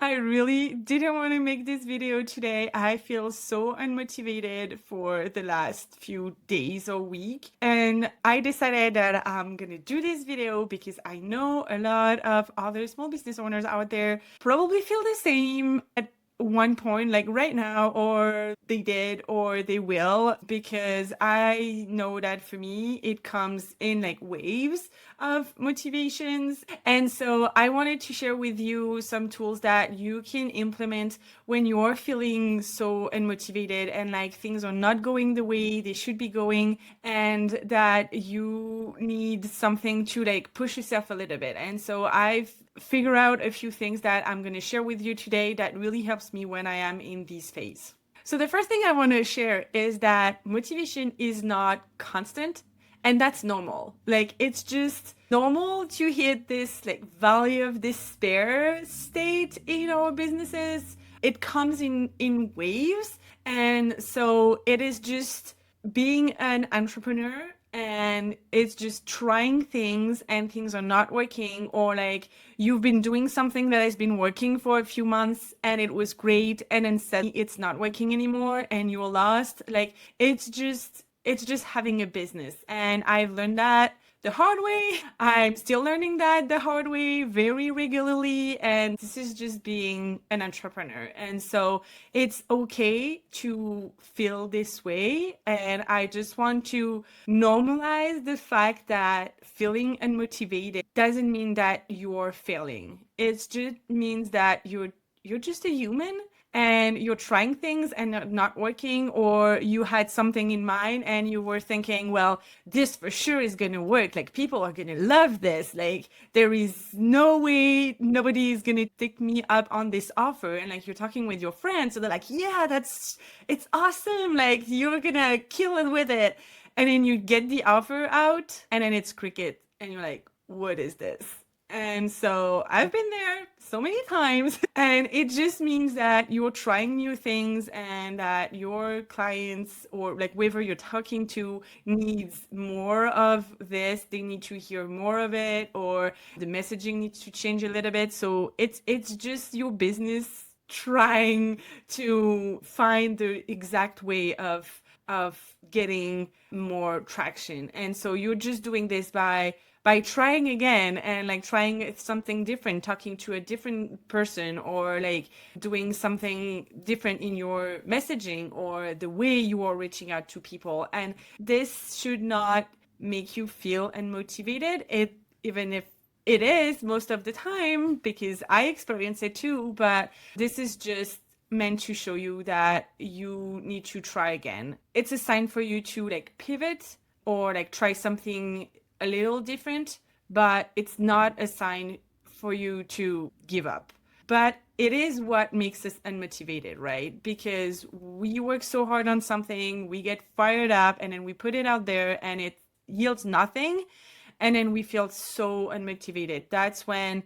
I really didn't want to make this video today. I feel so unmotivated for the last few days or week. And I decided that I'm going to do this video because I know a lot of other small business owners out there probably feel the same at one point, like right now, or they did, or they will, because I know that for me, it comes in like waves of motivations. And so I wanted to share with you some tools that you can implement when you're feeling so unmotivated and like things are not going the way they should be going, and that you need something to like push yourself a little bit. And so I've figured out a few things that I'm going to share with you today that really helps me when I am in this phase. So the first thing I want to share is that motivation is not constant, and that's normal. Like, it's just normal to hit this like valley of despair state in our businesses. It comes in waves. And so it is just being an entrepreneur, and it's just trying things and things are not working, or like you've been doing something that has been working for a few months and it was great, and then suddenly it's not working anymore and you're lost. Like, it's just having a business. And I've learned that the hard way. I'm still learning that the hard way very regularly. And this is just being an entrepreneur. And so it's okay to feel this way. And I just want to normalize the fact that feeling unmotivated doesn't mean that you're failing. It just means that you're just a human, and you're trying things and they're not working, or you had something in mind and you were thinking, well, this for sure is going to work. Like, people are going to love this. Like, there is no way nobody is going to take me up on this offer. And like, you're talking with your friends, so they're like, yeah, it's awesome. Like, you're going to kill it with it. And then you get the offer out and then it's cricket. And you're like, what is this? And so I've been there so many times, and it just means that you're trying new things and that your clients, or like whoever you're talking to, needs more of this. They need to hear more of it, or the messaging needs to change a little bit. So it's just your business trying to find the exact way of getting more traction. And so you're just doing this by trying again, and like trying something different, talking to a different person, or like doing something different in your messaging or the way you are reaching out to people. And this should not make you feel unmotivated, even if it is most of the time, because I experience it too. But this is just meant to show you that you need to try again. It's a sign for you to like pivot or like try something a little different, but it's not a sign for you to give up. But it is what makes us unmotivated, right? Because we work so hard on something, we get fired up, and then we put it out there and it yields nothing. And then we feel so unmotivated. That's when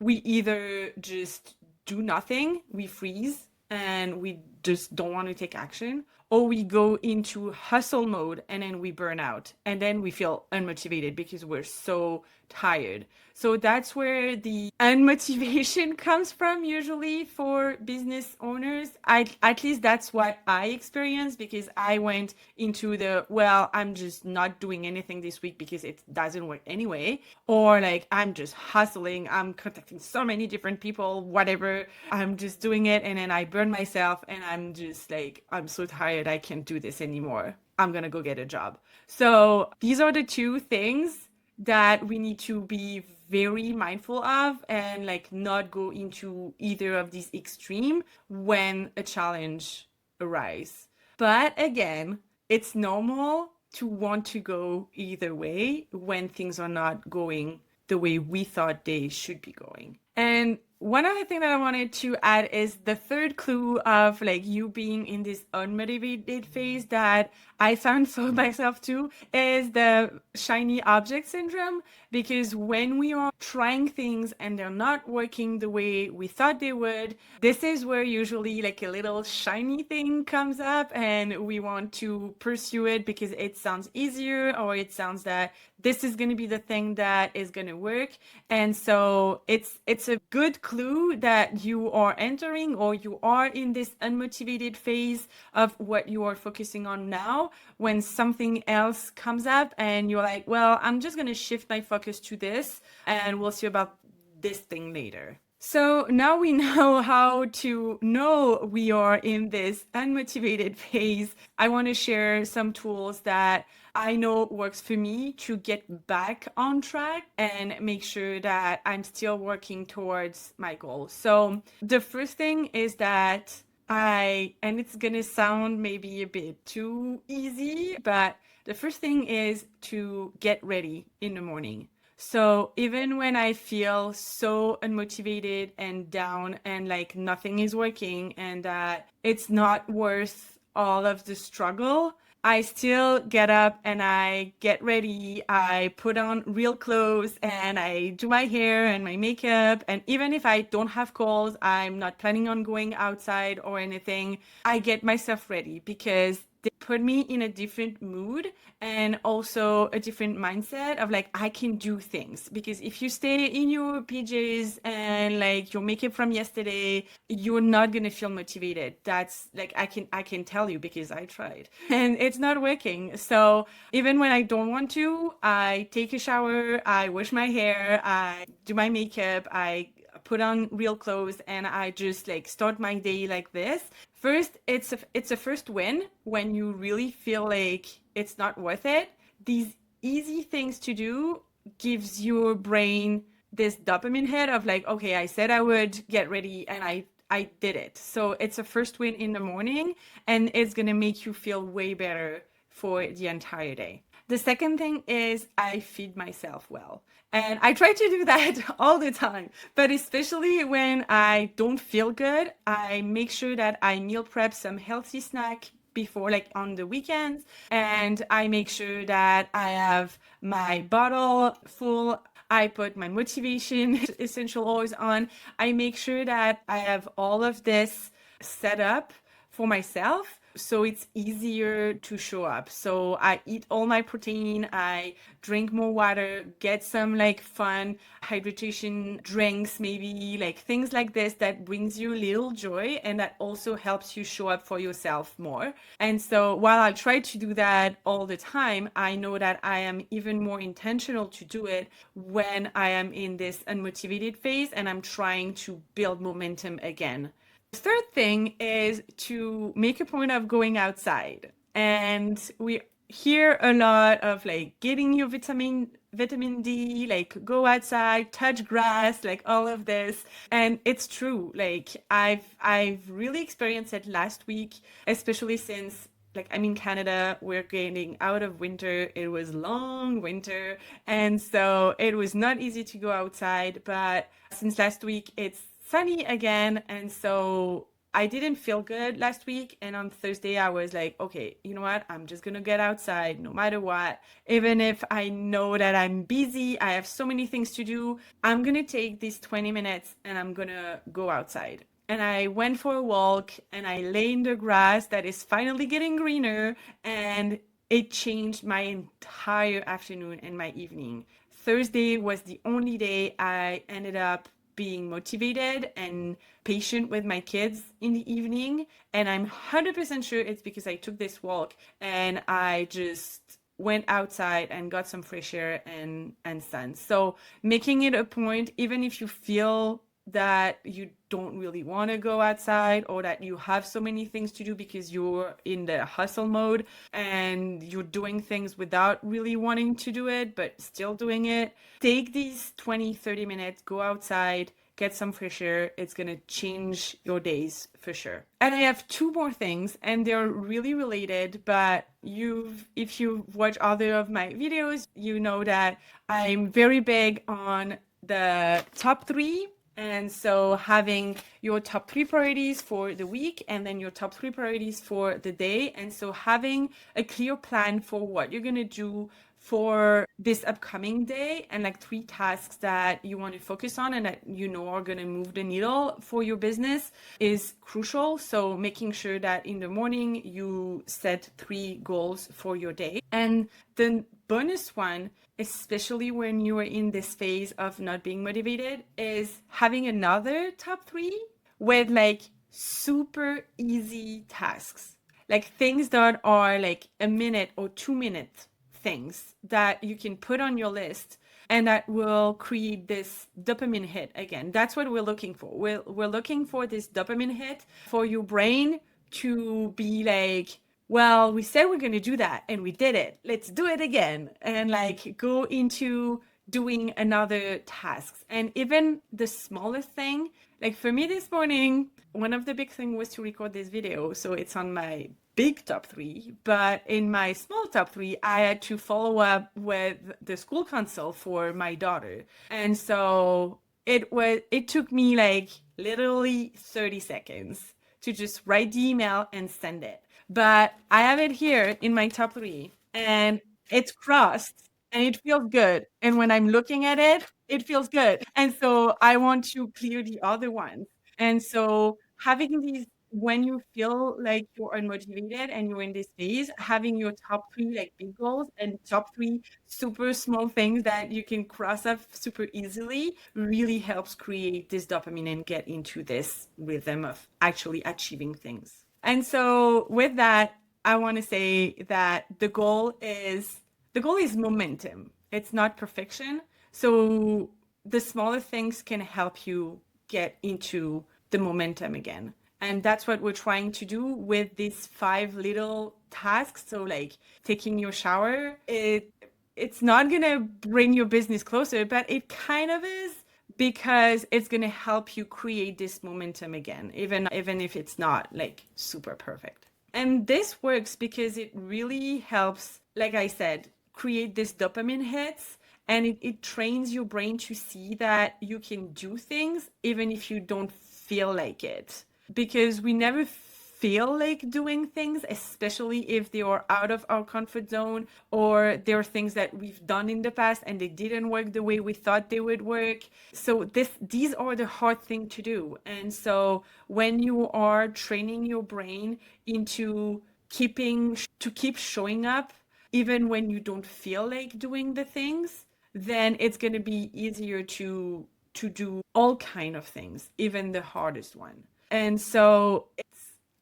we either just do nothing, we freeze, and we just don't want to take action, or we go into hustle mode and then we burn out, and then we feel unmotivated because we're so tired. So that's where the unmotivation comes from, usually for business owners. At least that's what I experienced, because I went into the, well, I'm just not doing anything this week because it doesn't work anyway, or like, I'm just hustling, I'm contacting so many different people, whatever, I'm just doing it, and then I burn myself, and I'm just like, I'm so tired, I can't do this anymore, I'm gonna go get a job. So these are the two things that we need to be very mindful of, and like not go into either of these extreme when a challenge arises. But again, it's normal to want to go either way when things are not going the way we thought they should be going. And one other thing that I wanted to add is the third clue of like you being in this unmotivated phase that I found for myself too is the shiny object syndrome. Because when we are trying things and they're not working the way we thought they would, this is where usually like a little shiny thing comes up, and we want to pursue it because it sounds easier, or it sounds that this is going to be the thing that is going to work. And so it's a good clue that you are entering or you are in this unmotivated phase of what you are focusing on now, when something else comes up and you're like, well, I'm just going to shift my focus to this and we'll see about this thing later. So now we know how to know we are in this unmotivated phase. I want to share some tools that I know works for me to get back on track and make sure that I'm still working towards my goal. So the first thing is that and it's gonna sound maybe a bit too easy, but the first thing is to get ready in the morning. So even when I feel so unmotivated and down and like nothing is working and that it's not worth all of the struggle, I still get up and I get ready. I put on real clothes and I do my hair and my makeup. And even if I don't have calls, I'm not planning on going outside or anything, I get myself ready because they put me in a different mood and also a different mindset of like I can do things. Because if you stay in your PJs and like your makeup from yesterday, you're not gonna feel motivated. That's like I can tell you because I tried and it's not working. So even when I don't want to, I take a shower, I wash my hair, I do my makeup, I put on real clothes, and I just like start my day like this. First, it's a first win when you really feel like it's not worth it. These easy things to do gives your brain this dopamine hit of like, okay, I said I would get ready and I did it. So it's a first win in the morning and it's going to make you feel way better for the entire day. The second thing is I feed myself well. And I try to do that all the time, but especially when I don't feel good, I make sure that I meal prep some healthy snack before, like on the weekends, and I make sure that I have my bottle full. I put my motivation essential oils on. I make sure that I have all of this set up for myself so it's easier to show up. So I eat all my protein, I drink more water, get some like fun hydration drinks, maybe like things like this that brings you a little joy and that also helps you show up for yourself more. And so while I try to do that all the time, I know that I am even more intentional to do it when I am in this unmotivated phase and I'm trying to build momentum again. The third thing is to make a point of going outside. And we hear a lot of like getting your vitamin D, like go outside, touch grass, like all of this. And it's true. Like I've really experienced it last week, especially since like I'm in Canada, we're getting out of winter. It was long winter, and so it was not easy to go outside. But since last week, it's sunny again, and so I didn't feel good last week. And on Thursday, I was like, okay, you know what? I'm just gonna get outside no matter what. Even if I know that I'm busy, I have so many things to do, I'm gonna take these 20 minutes and I'm gonna go outside. And I went for a walk and I lay in the grass that is finally getting greener, and it changed my entire afternoon and my evening. Thursday was the only day I ended up being motivated and patient with my kids in the evening. And I'm 100% sure it's because I took this walk and I just went outside and got some fresh air and sun. So making it a point, even if you feel that you don't really want to go outside or that you have so many things to do because you're in the hustle mode and you're doing things without really wanting to do it but still doing it, take these 20-30 minutes, go outside, get some fresh air. It's going to change your days for sure. And I have two more things and they're really related, but if you've watched other of my videos, you know that I'm very big on the top three. And so having your top three priorities for the week and then your top three priorities for the day. And so having a clear plan for what you're going to do for this upcoming day, and like 3 tasks that you want to focus on and that you know are going to move the needle for your business is crucial. So making sure that in the morning you set 3 goals for your day. And the bonus one, especially when you are in this phase of not being motivated, is having another top 3 with like super easy tasks, like things that are like a minute or 2 minute things that you can put on your list and that will create this dopamine hit again. That's what we're looking for. We're looking for this dopamine hit for your brain to be like, well, we said we're going to do that and we did it. Let's do it again. And like go into doing another tasks. And even the smallest thing, like for me this morning, one of the big things was to record this video. So it's on my big top 3, but in my small top 3, I had to follow up with the school council for my daughter. And so it took me like literally 30 seconds to just write the email and send it. But I have it here in my top 3 and it's crossed and it feels good. And when I'm looking at it, it feels good. And so I want to clear the other ones. And so having these, when you feel like you're unmotivated and you're in this phase, having your top 3 like big goals and top 3 super small things that you can cross off super easily really helps create this dopamine and get into this rhythm of actually achieving things. And so with that, I want to say that the goal is momentum. It's not perfection. So the smaller things can help you get into the momentum again. And that's what we're trying to do with these 5 little tasks. So like taking your shower, it's not gonna bring your business closer, but it kind of is, because it's gonna help you create this momentum again, even if it's not like super perfect. And this works because it really helps, like I said, create this dopamine hits, and it trains your brain to see that you can do things even if you don't feel like it. Because we never feel like doing things, especially if they are out of our comfort zone or there are things that we've done in the past and they didn't work the way we thought they would work. So these are the hard thing to do. And so when you are training your brain into keep showing up even when you don't feel like doing the things, then it's going to be easier to do all kind of things, even the hardest one. And so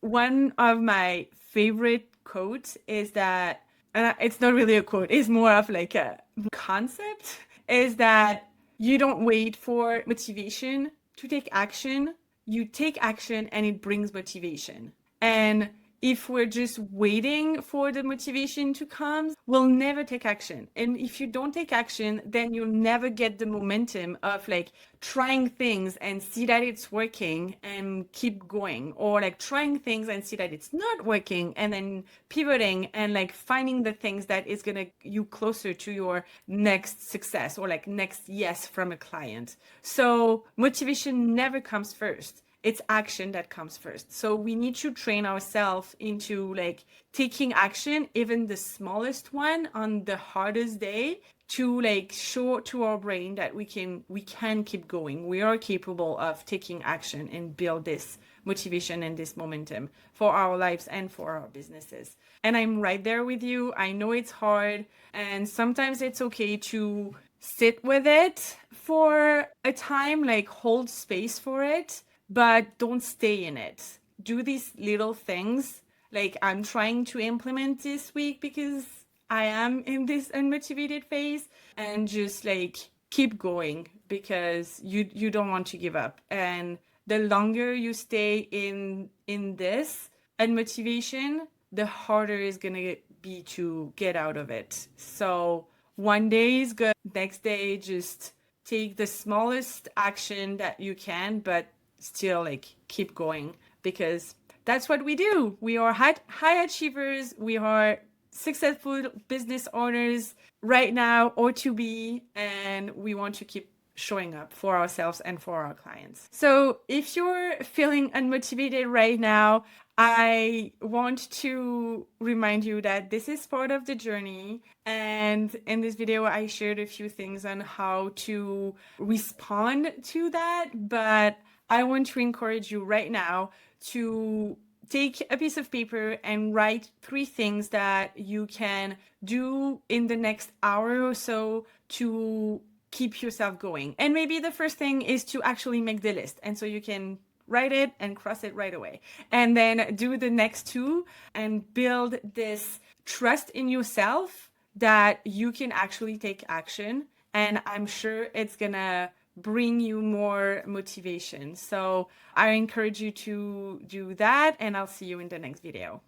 one of my favorite quotes is that, and it's not really a quote, it's more of like a concept, is that you don't wait for motivation to take action. You take action and it brings motivation. And if we're just waiting for the motivation to come, we'll never take action. And if you don't take action, then you'll never get the momentum of like trying things and see that it's working and keep going, or like trying things and see that it's not working and then pivoting and like finding the things that is going to you closer to your next success or like next yes from a client. So motivation never comes first. It's action that comes first. So we need to train ourselves into like taking action, even the smallest one on the hardest day, to like show to our brain that we can keep going. We are capable of taking action and build this motivation and this momentum for our lives and for our businesses. And I'm right there with you. I know it's hard, and sometimes it's okay to sit with it for a time, like hold space for it, but don't stay in it. Do these little things. Like I'm trying to implement this week because I am in this unmotivated phase, and just like keep going because you don't want to give up. And the longer you stay in this unmotivation, the harder it's gonna be to get out of it. So one day is good. Next day, just take the smallest action that you can, but still like keep going, because that's what we do. We are high achievers. We are successful business owners right now or to be, and we want to keep showing up for ourselves and for our clients. So if you're feeling unmotivated right now, I want to remind you that this is part of the journey. And in this video, I shared a few things on how to respond to that. But I want to encourage you right now to take a piece of paper and write 3 things that you can do in the next hour or so to keep yourself going. And maybe the first thing is to actually make the list. And so you can write it and cross it right away. And then do the next 2 and build this trust in yourself that you can actually take action. And I'm sure it's gonna bring you more motivation. So I encourage you to do that, and I'll see you in the next video.